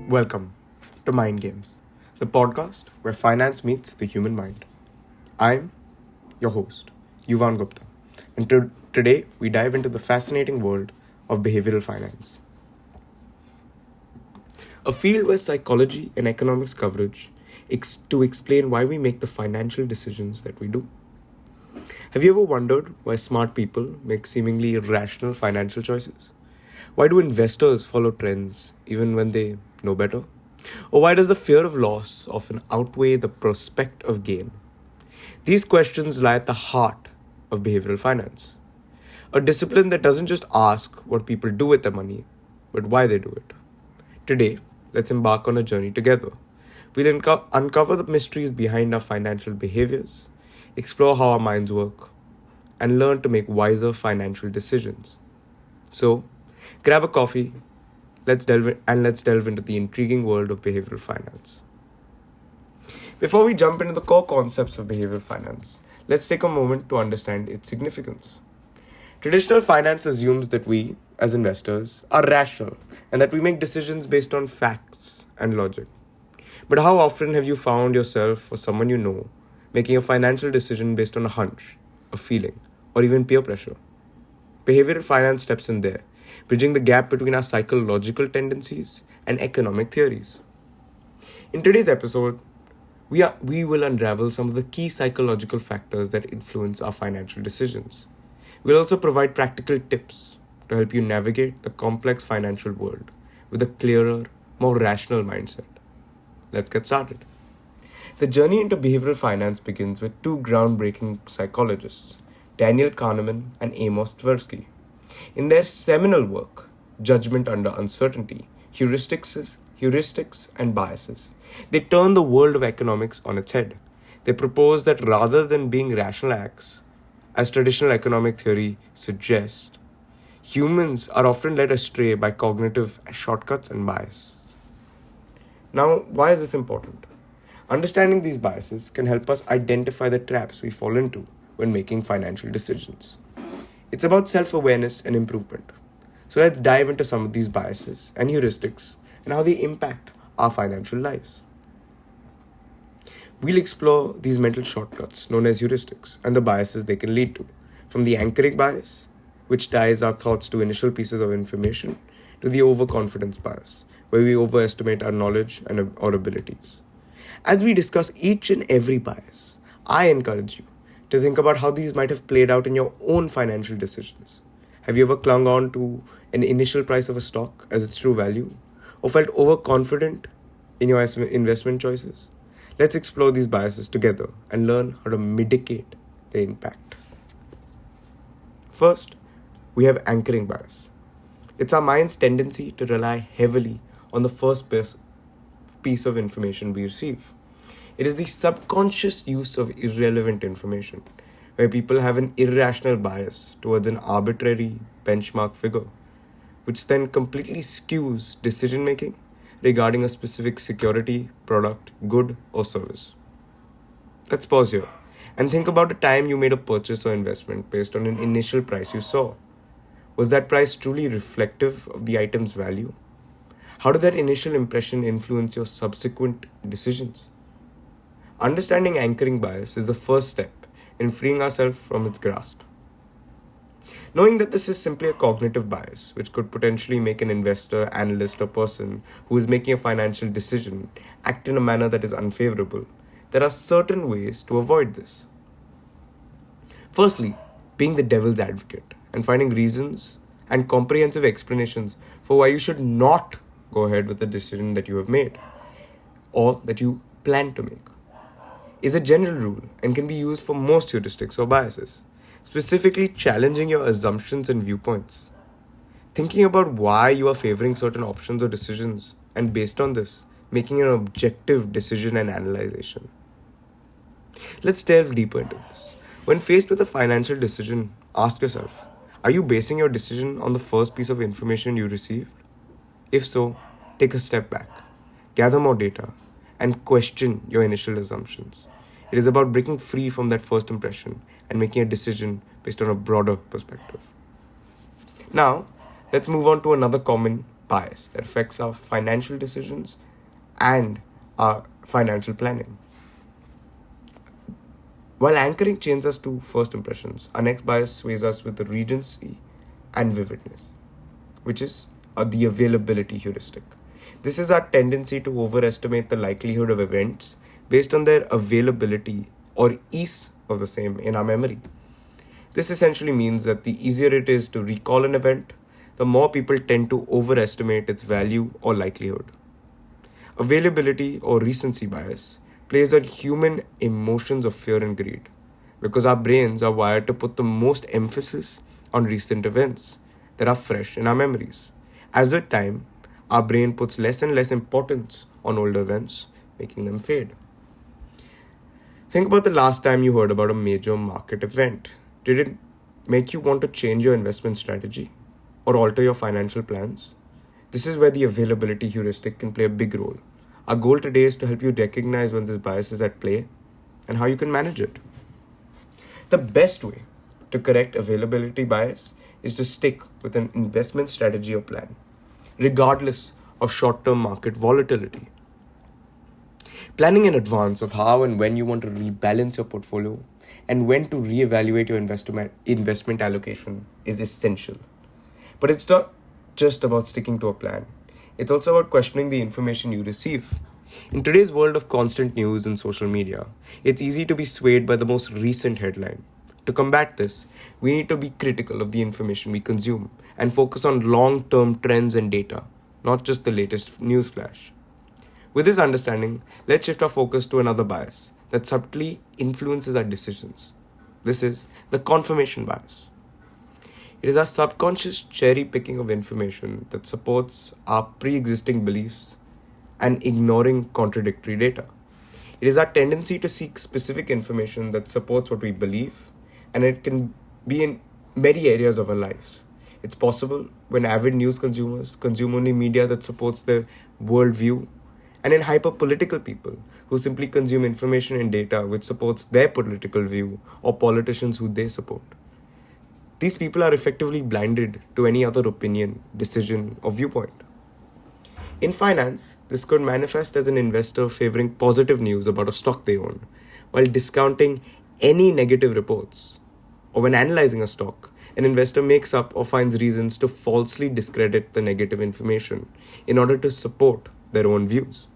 Welcome to Mind Games, the podcast where finance meets the human mind. I'm your host, Yuvan Gupta, and today we dive into the fascinating world of behavioral finance, a field where psychology and economics coverage to explain why we make the financial decisions that we do. Have you ever wondered why smart people make seemingly irrational financial choices? Why do investors follow trends even when they know better? Or why does the fear of loss often outweigh the prospect of gain? These questions lie at the heart of behavioral finance, a discipline that doesn't just ask what people do with their money, but why they do it. Today, let's embark on a journey together. We'll uncover the mysteries behind our financial behaviors, explore how our minds work, and learn to make wiser financial decisions. So, grab a coffee, let's delve into the intriguing world of behavioral finance. Before we jump into the core concepts of behavioral finance, let's take a moment to understand its significance. Traditional finance assumes that we, as investors, are rational and that we make decisions based on facts and logic. But how often have you found yourself or someone you know making a financial decision based on a hunch, a feeling, or even peer pressure? Behavioral finance steps in there, bridging the gap between our psychological tendencies and economic theories. In today's episode, we will unravel some of the key psychological factors that influence our financial decisions. We'll also provide practical tips to help you navigate the complex financial world with a clearer, more rational mindset. Let's get started. The journey into behavioral finance begins with two groundbreaking psychologists, Daniel Kahneman and Amos Tversky. In their seminal work, Judgment Under Uncertainty, Heuristics and Biases, they turn the world of economics on its head. They propose that rather than being rational acts, as traditional economic theory suggests, humans are often led astray by cognitive shortcuts and bias. Now, why is this important? Understanding these biases can help us identify the traps we fall into when making financial decisions. It's about self-awareness and improvement. So let's dive into some of these biases and heuristics and how they impact our financial lives. We'll explore these mental shortcuts known as heuristics and the biases they can lead to, from the anchoring bias, which ties our thoughts to initial pieces of information, to the overconfidence bias, where we overestimate our knowledge and our abilities. As we discuss each and every bias, I encourage you to think about how these might have played out in your own financial decisions. Have you ever clung on to an initial price of a stock as its true value, or felt overconfident in your investment choices? Let's explore these biases together and learn how to mitigate their impact. First, we have anchoring bias. It's our mind's tendency to rely heavily on the first piece of information we receive. It is the subconscious use of irrelevant information, where people have an irrational bias towards an arbitrary benchmark figure, which then completely skews decision-making regarding a specific security, product, good, or service. Let's pause here and think about a time you made a purchase or investment based on an initial price you saw. Was that price truly reflective of the item's value? How did that initial impression influence your subsequent decisions? Understanding anchoring bias is the first step in freeing ourselves from its grasp. Knowing that this is simply a cognitive bias, which could potentially make an investor, analyst, or person who is making a financial decision act in a manner that is unfavorable, there are certain ways to avoid this. Firstly, being the devil's advocate and finding reasons and comprehensive explanations for why you should not go ahead with the decision that you have made or that you plan to make is a general rule and can be used for most heuristics or biases, specifically challenging your assumptions and viewpoints. Thinking about why you are favoring certain options or decisions, and based on this, making an objective decision and analyzation. Let's delve deeper into this. When faced with a financial decision, ask yourself, are you basing your decision on the first piece of information you received? If so, take a step back, gather more data, and question your initial assumptions. It is about breaking free from that first impression and making a decision based on a broader perspective. Now, let's move on to another common bias that affects our financial decisions and our financial planning. While anchoring chains us to first impressions, our next bias sways us with the regency and vividness, which is the availability heuristic. This is our tendency to overestimate the likelihood of events based on their availability or ease of the same in our memory. This essentially means that the easier it is to recall an event, the more people tend to overestimate its value or likelihood. Availability or recency bias plays on human emotions of fear and greed because our brains are wired to put the most emphasis on recent events that are fresh in our memories. As with time, our brain puts less and less importance on older events, making them fade. Think about the last time you heard about a major market event. Did it make you want to change your investment strategy or alter your financial plans? This is where the availability heuristic can play a big role. Our goal today is to help you recognize when this bias is at play and how you can manage it. The best way to correct availability bias is to stick with an investment strategy or plan, regardless of short-term market volatility. Planning in advance of how and when you want to rebalance your portfolio and when to reevaluate your investment allocation is essential. But it's not just about sticking to a plan. It's also about questioning the information you receive. In today's world of constant news and social media, it's easy to be swayed by the most recent headline. To combat this, we need to be critical of the information we consume and focus on long-term trends and data, not just the latest news flash. With this understanding, let's shift our focus to another bias that subtly influences our decisions. This is the confirmation bias. It is our subconscious cherry picking of information that supports our pre existing beliefs and ignoring contradictory data. It is our tendency to seek specific information that supports what we believe, and it can be in many areas of our lives. It's possible when avid news consumers consume only media that supports their worldview, and in hyper-political people who simply consume information and data which supports their political view or politicians who they support. These people are effectively blinded to any other opinion, decision, or viewpoint. In finance, this could manifest as an investor favoring positive news about a stock they own, while discounting any negative reports. Or when analyzing a stock, an investor makes up or finds reasons to falsely discredit the negative information in order to support their own views.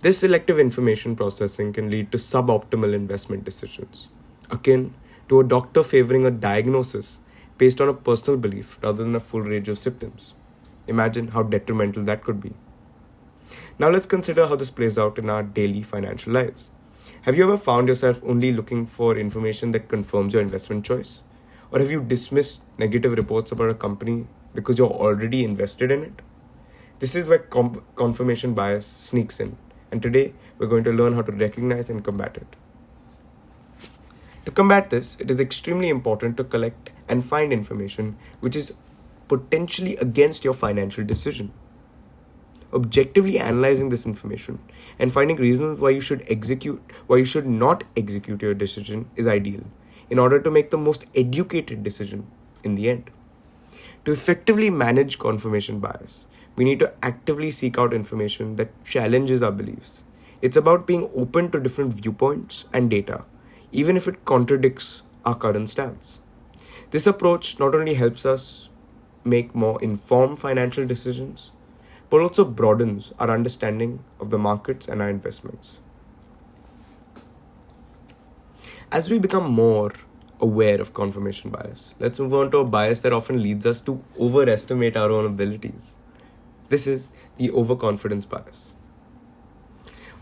This selective information processing can lead to suboptimal investment decisions, akin to a doctor favoring a diagnosis based on a personal belief rather than a full range of symptoms. Imagine how detrimental that could be. Now let's consider how this plays out in our daily financial lives. Have you ever found yourself only looking for information that confirms your investment choice? Or have you dismissed negative reports about a company because you're already invested in it? This is where confirmation bias sneaks in, and today we're going to learn how to recognize and combat it. To combat this, it is extremely important to collect and find information which is potentially against your financial decision. Objectively analyzing this information and finding reasons why you should not execute your decision is ideal in order to make the most educated decision in the end. To effectively manage confirmation bias, we need to actively seek out information that challenges our beliefs. It's about being open to different viewpoints and data, even if it contradicts our current stance. This approach not only helps us make more informed financial decisions, but also broadens our understanding of the markets and our investments. As we become more aware of confirmation bias, let's move on to a bias that often leads us to overestimate our own abilities. This is the overconfidence bias.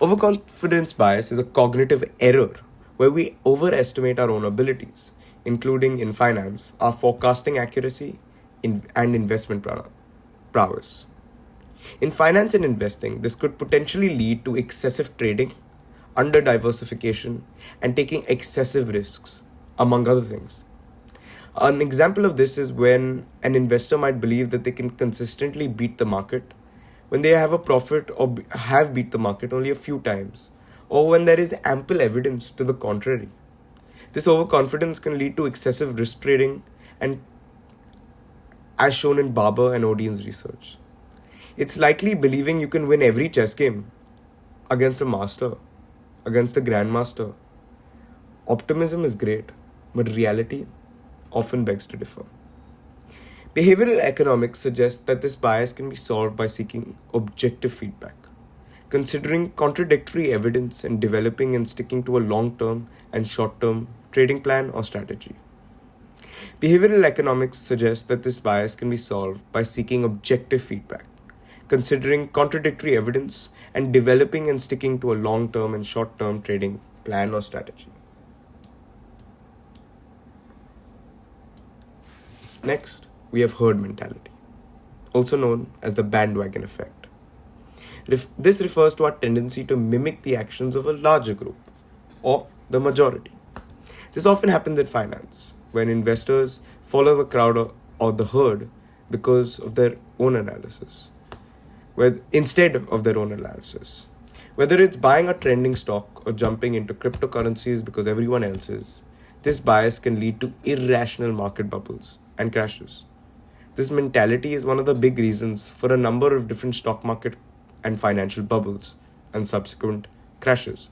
Overconfidence bias is a cognitive error where we overestimate our own abilities, including in finance, our forecasting accuracy and investment prowess. In finance and investing, this could potentially lead to excessive trading, under diversification, and taking excessive risks, among other things. An example of this is when an investor might believe that they can consistently beat the market when they have a profit or have beat the market only a few times, or when there is ample evidence to the contrary. This overconfidence can lead to excessive risk trading and as shown in Barber and Odine's research. It's likely believing you can win every chess game against a master, against a grandmaster. Optimism is great, but reality often begs to differ. Behavioral economics suggests that this bias can be solved by seeking objective feedback, considering contradictory evidence, and developing and sticking to a long term and short term trading plan or strategy. Behavioral economics suggests that this bias can be solved by seeking objective feedback, considering contradictory evidence, and developing and sticking to a long term and short term trading plan or strategy. Next, we have herd mentality, also known as the bandwagon effect. This refers to our tendency to mimic the actions of a larger group, or the majority. This often happens in finance, when investors follow the crowd or the herd because of their own analysis, instead of their own analysis. Whether it's buying a trending stock or jumping into cryptocurrencies because everyone else is, this bias can lead to irrational market bubbles and crashes. This mentality is one of the big reasons for a number of different stock market and financial bubbles and subsequent crashes,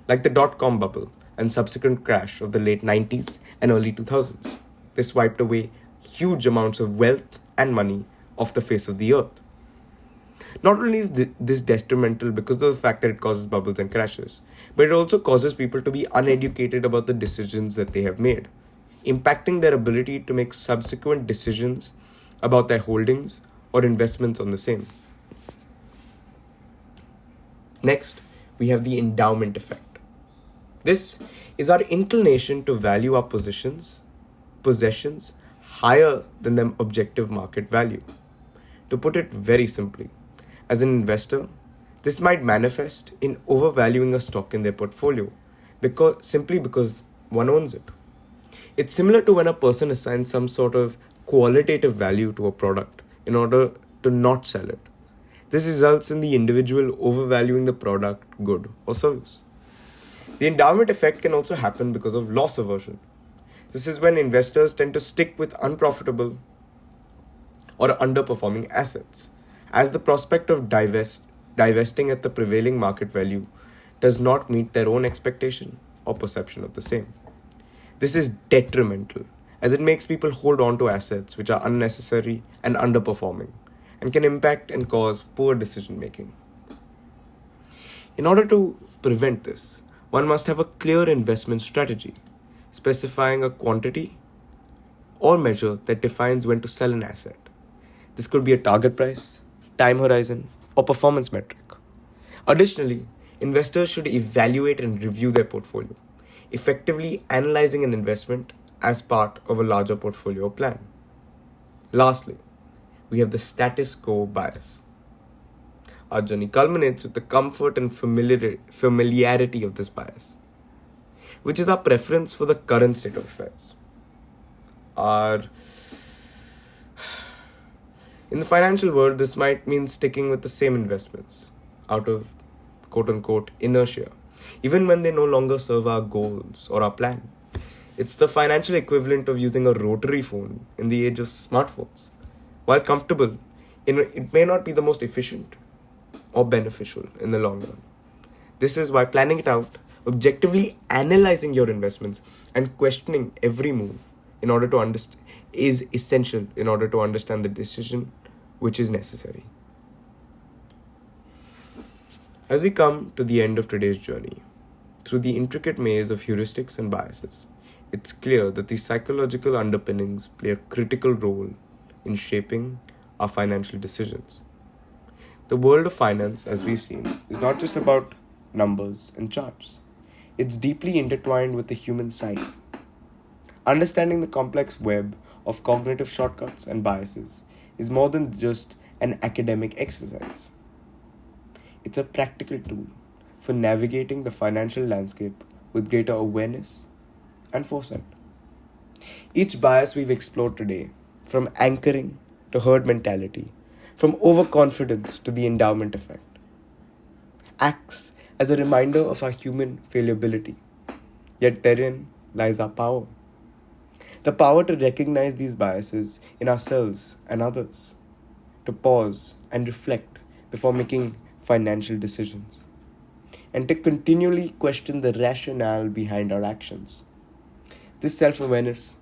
like the dot-com bubble and subsequent crash of the late 90s and early 2000s. This wiped away huge amounts of wealth and money off the face of the earth. Not only is this detrimental because of the fact that it causes bubbles and crashes, but it also causes people to be uneducated about the decisions that they have made, impacting their ability to make subsequent decisions about their holdings or investments on the same. Next, we have the endowment effect. This is our inclination to value our possessions higher than their objective market value. To put it very simply, as an investor, this might manifest in overvaluing a stock in their portfolio simply because one owns it. It's similar to when a person assigns some sort of qualitative value to a product in order to not sell it. This results in the individual overvaluing the product, good, or service. The endowment effect can also happen because of loss aversion. This is when investors tend to stick with unprofitable or underperforming assets, as the prospect of divesting at the prevailing market value does not meet their own expectation or perception of the same. This is detrimental, as it makes people hold on to assets which are unnecessary and underperforming, and can impact and cause poor decision making. In order to prevent this, one must have a clear investment strategy, specifying a quantity or measure that defines when to sell an asset. This could be a target price, time horizon, or performance metric. Additionally, investors should evaluate and review their portfolio, effectively analyzing an investment as part of a larger portfolio plan. Lastly, we have the status quo bias. Our journey culminates with the comfort and familiarity of this bias, which is our preference for the current state of affairs. In the financial world, this might mean sticking with the same investments out of quote-unquote inertia, even when they no longer serve our goals or our plan. It's the financial equivalent of using a rotary phone in the age of smartphones. While comfortable, it may not be the most efficient or beneficial in the long run. This is why planning it out, objectively analyzing your investments, and questioning every move is essential in order to understand the decision which is necessary. As we come to the end of today's journey, through the intricate maze of heuristics and biases, it's clear that these psychological underpinnings play a critical role in shaping our financial decisions. The world of finance, as we've seen, is not just about numbers and charts. It's deeply intertwined with the human psyche. Understanding the complex web of cognitive shortcuts and biases is more than just an academic exercise. It's a practical tool for navigating the financial landscape with greater awareness and foresight. Each bias we've explored today, from anchoring to herd mentality, from overconfidence to the endowment effect, acts as a reminder of our human fallibility, yet therein lies our power. The power to recognize these biases in ourselves and others, to pause and reflect before making financial decisions, and to continually question the rationale behind our actions. This self awareness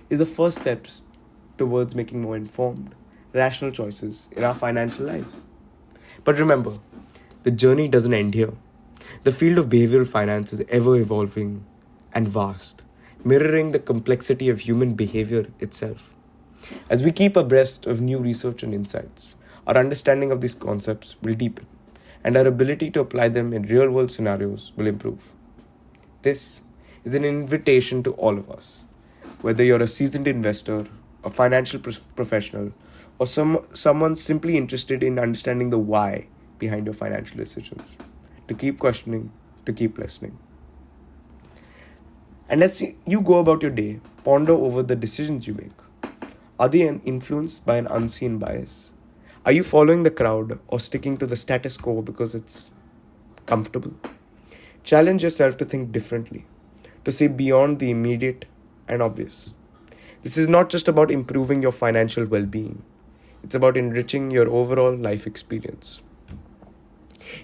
is the first steps towards making more informed, rational choices in our financial lives. But remember, the journey doesn't end here. The field of behavioral finance is ever evolving and vast, mirroring the complexity of human behavior itself. As we keep abreast of new research and insights, our understanding of these concepts will deepen, and our ability to apply them in real world scenarios will improve. This is an invitation to all of us, whether you're a seasoned investor, a financial professional, or someone simply interested in understanding the why behind your financial decisions, to keep questioning, to keep listening. And as you go about your day, ponder over the decisions you make. Are they influenced by an unseen bias? Are you following the crowd or sticking to the status quo because it's comfortable? Challenge yourself to think differently, to see beyond the immediate and obvious. This is not just about improving your financial well being, it's about enriching your overall life experience.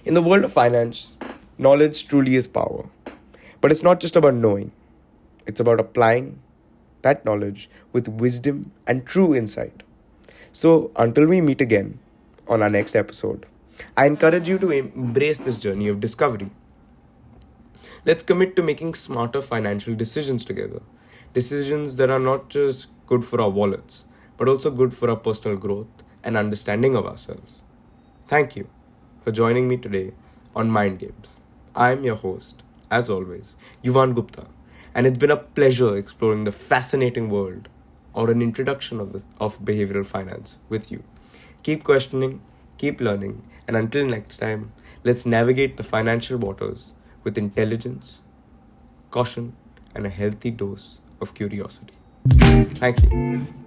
In the world of finance, knowledge truly is power. But it's not just about knowing, it's about applying that knowledge with wisdom and true insight. So, until we meet again on our next episode, I encourage you to embrace this journey of discovery. Let's commit to making smarter financial decisions together. Decisions that are not just good for our wallets, but also good for our personal growth and understanding of ourselves. Thank you for joining me today on Mind Games. I'm your host, as always, Yuvan Gupta, and it's been a pleasure exploring the fascinating world or an introduction of behavioral finance with you. Keep questioning, keep learning, and until next time, let's navigate the financial waters with intelligence, caution, and a healthy dose of curiosity. Thank you.